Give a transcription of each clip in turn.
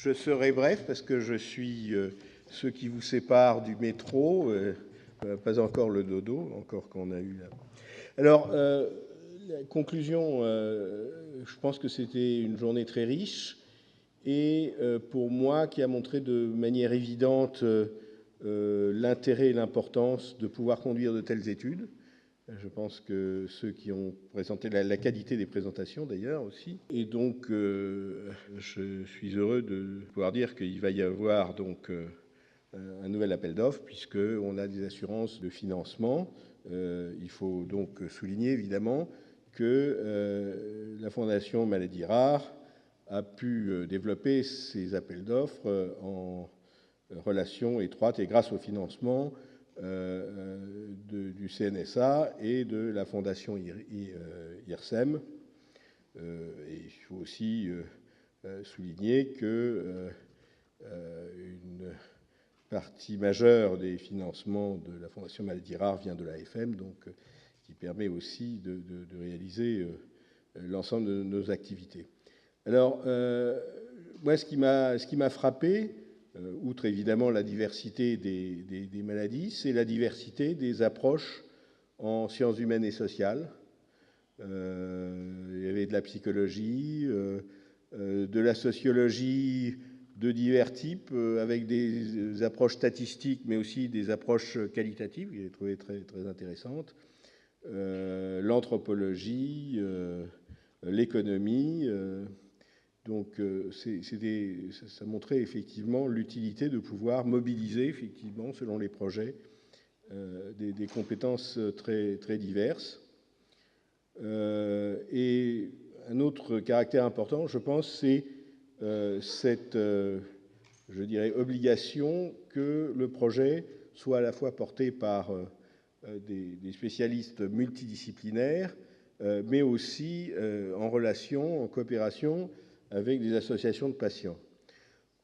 Je serai bref parce que je suis ceux qui vous séparent du métro, pas encore le dodo, encore qu'on a eu là. Alors, la conclusion, je pense que c'était une journée très riche et pour moi qui a montré de manière évidente l'intérêt et l'importance de pouvoir conduire de telles études. Je pense que ceux qui ont présenté la qualité des présentations d'ailleurs aussi. Et donc, je suis heureux de pouvoir dire qu'il va y avoir donc un nouvel appel d'offres puisqu'on a des assurances de financement. Il faut donc souligner évidemment que la Fondation Maladies Rares a pu développer ces appels d'offres en relation étroite et grâce au financement du CNSA et de la Fondation IRSEM. Et il faut aussi souligner que une partie majeure des financements de la Fondation Maladies Rares vient de l'AFM, donc qui permet aussi de réaliser l'ensemble de nos activités. Alors, moi, ce qui m'a frappé, outre évidemment la diversité des maladies, c'est la diversité des approches en sciences humaines et sociales. Il y avait de la psychologie, de la sociologie de divers types, avec des approches statistiques, mais aussi des approches qualitatives, que j'ai trouvé très, très intéressantes, l'anthropologie, l'économie. Donc, ça montrait effectivement l'utilité de pouvoir mobiliser, effectivement, selon les projets, des compétences très, très diverses. Et un autre caractère important, je pense, c'est cette, je dirais, obligation que le projet soit à la fois porté par des spécialistes multidisciplinaires, mais aussi en relation, en coopération avec des associations de patients.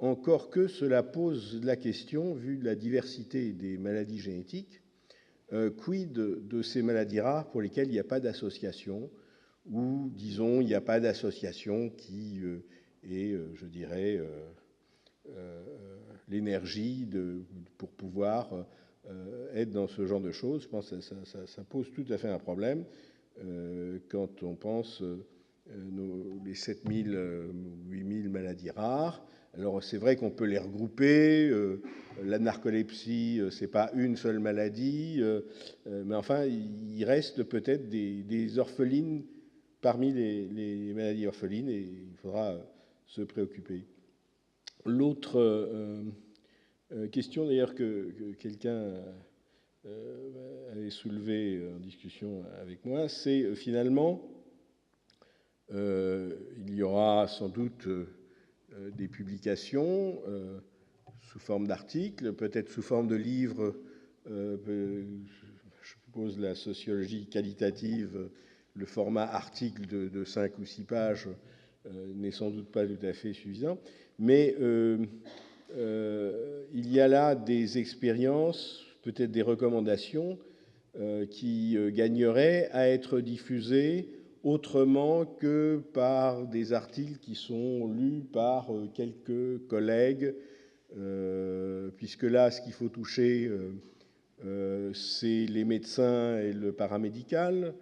Encore que cela pose la question, vu la diversité des maladies génétiques, quid de ces maladies rares pour lesquelles il n'y a pas d'association, ou, disons, il n'y a pas d'association qui ait, je dirais, l'énergie pour pouvoir être dans ce genre de choses. Je pense que ça pose tout à fait un problème quand on pense les 7000 ou 8000 maladies rares. Alors c'est vrai qu'on peut les regrouper. La narcolepsie, c'est pas une seule maladie, mais enfin il reste peut-être des orphelines parmi les maladies orphelines et il faudra se préoccuper. L'autre question d'ailleurs que quelqu'un avait soulevée en discussion avec moi, c'est finalement il y aura sans doute des publications sous forme d'articles, peut-être sous forme de livres. Je suppose la sociologie qualitative, le format article de 5 ou 6 pages n'est sans doute pas tout à fait suffisant. Mais il y a là des expériences, peut-être des recommandations qui gagneraient à être diffusées autrement que par des articles qui sont lus par quelques collègues, puisque là, ce qu'il faut toucher, c'est les médecins et le paramédical,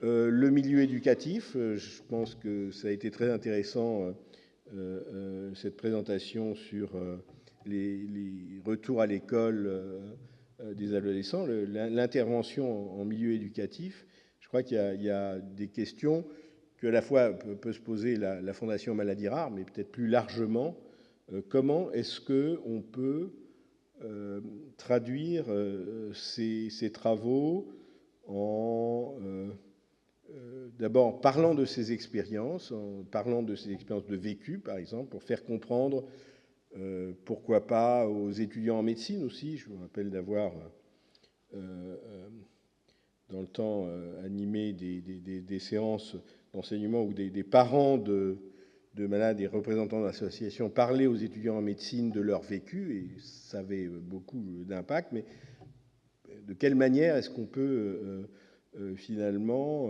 le milieu éducatif. Je pense que ça a été très intéressant, cette présentation sur les retours à l'école des adolescents, l'intervention en milieu éducatif. Je crois qu'il y a des questions que à la fois peut se poser la Fondation Maladies Rares, mais peut-être plus largement, comment est-ce qu'on peut traduire ces travaux en d'abord parlant de ces expériences, en parlant de ces expériences de vécu, par exemple, pour faire comprendre, pourquoi pas aux étudiants en médecine aussi. Je me rappelle d'avoir dans le temps animé des séances d'enseignement où des parents de malades et représentants d'associations parlaient aux étudiants en médecine de leur vécu, et ça avait beaucoup d'impact. Mais de quelle manière est-ce qu'on peut finalement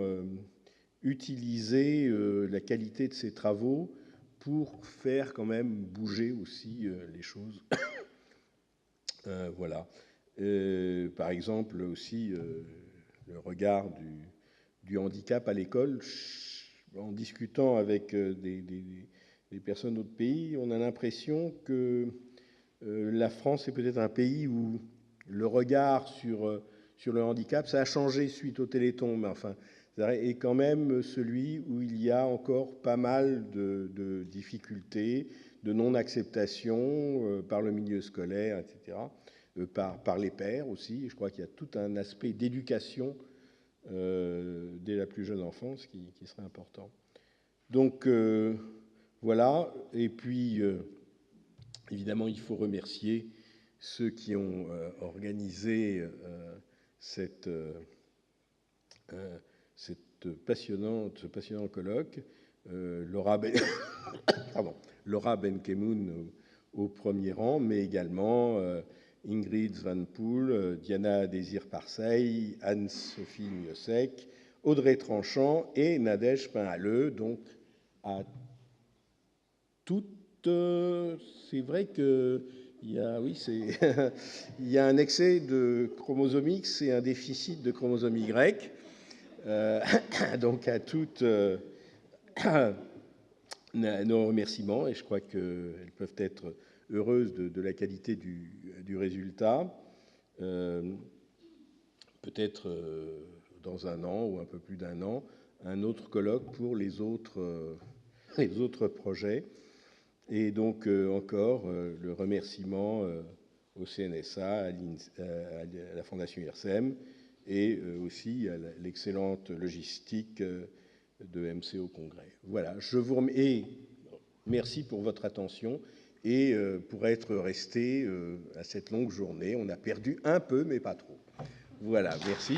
utiliser la qualité de ces travaux pour faire quand même bouger aussi les choses. Voilà. Par exemple, aussi, le regard du handicap à l'école. En discutant avec des personnes d'autres pays, on a l'impression que la France est peut-être un pays où le regard sur le handicap, ça a changé suite au Téléthon, mais enfin, est quand même celui où il y a encore pas mal de difficultés, de non-acceptation par le milieu scolaire, etc., par les pairs aussi. Je crois qu'il y a tout un aspect d'éducation dès la plus jeune enfance qui serait important. Donc, voilà. Et puis, évidemment, il faut remercier ceux qui ont organisé ce passionnant colloque. Laura Benkemoun au premier rang, mais également Ingrid Van Poel, Diana Désir-Parseil, Anne-Sophie Miosek, Audrey Tranchant et Nadège Pinhaleux. Donc, à toutes, c'est vrai que il y a un excès de chromosome X et un déficit de chromosome Y. Donc à toutes nos remerciements, et je crois qu'elles peuvent être heureuses de la qualité du résultat. Peut-être dans un an ou un peu plus d'un an, un autre colloque pour les autres projets. Et donc encore le remerciement au CNSA, à la Fondation IRSEM, et aussi à l'excellente logistique de MCO Congrès. Voilà, je vous remercie et merci pour votre attention et pour être resté à cette longue journée. On a perdu un peu, mais pas trop. Voilà, merci.